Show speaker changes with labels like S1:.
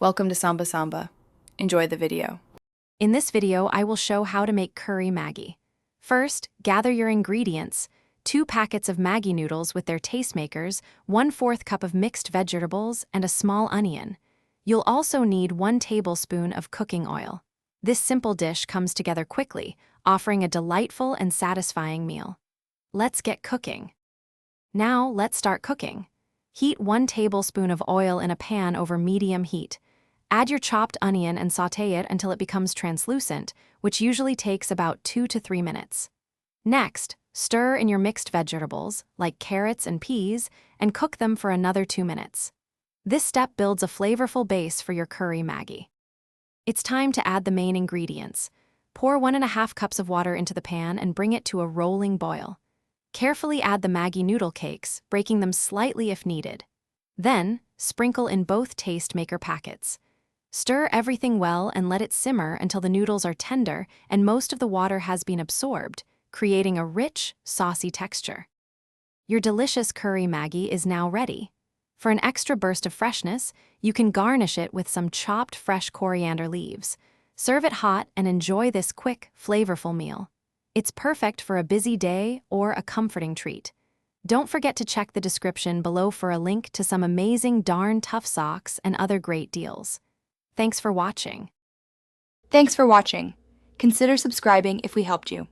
S1: Welcome to Samba Samba. Enjoy the video.
S2: In this video, I will show how to make curry Maggi. First, gather your ingredients: 2 packets of Maggi noodles with their tastemakers, 1/4 cup of mixed vegetables, and a small onion. You'll also need 1 tablespoon of cooking oil. This simple dish comes together quickly, offering a delightful and satisfying meal. Let's get cooking. Now, let's start cooking. Heat 1 tablespoon of oil in a pan over medium heat. Add your chopped onion and sauté it until it becomes translucent, which usually takes about 2 to 3 minutes. Next, stir in your mixed vegetables, like carrots and peas, and cook them for another 2 minutes. This step builds a flavorful base for your curry Maggi. It's time to add the main ingredients. Pour 1½ cups of water into the pan and bring it to a rolling boil. Carefully add the Maggi noodle cakes, breaking them slightly if needed. Then, sprinkle in both tastemaker packets. Stir everything well and let it simmer until the noodles are tender and most of the water has been absorbed, creating a rich, saucy texture. Your delicious curry Maggi is now ready. For an extra burst of freshness, you can garnish it with some chopped fresh coriander leaves. Serve it hot and enjoy this quick, flavorful meal. It's perfect for a busy day or a comforting treat. Don't forget to check the description below for a link to some amazing darn tough socks and other great deals. Thanks for watching.
S3: Thanks for watching. Consider subscribing if we helped you.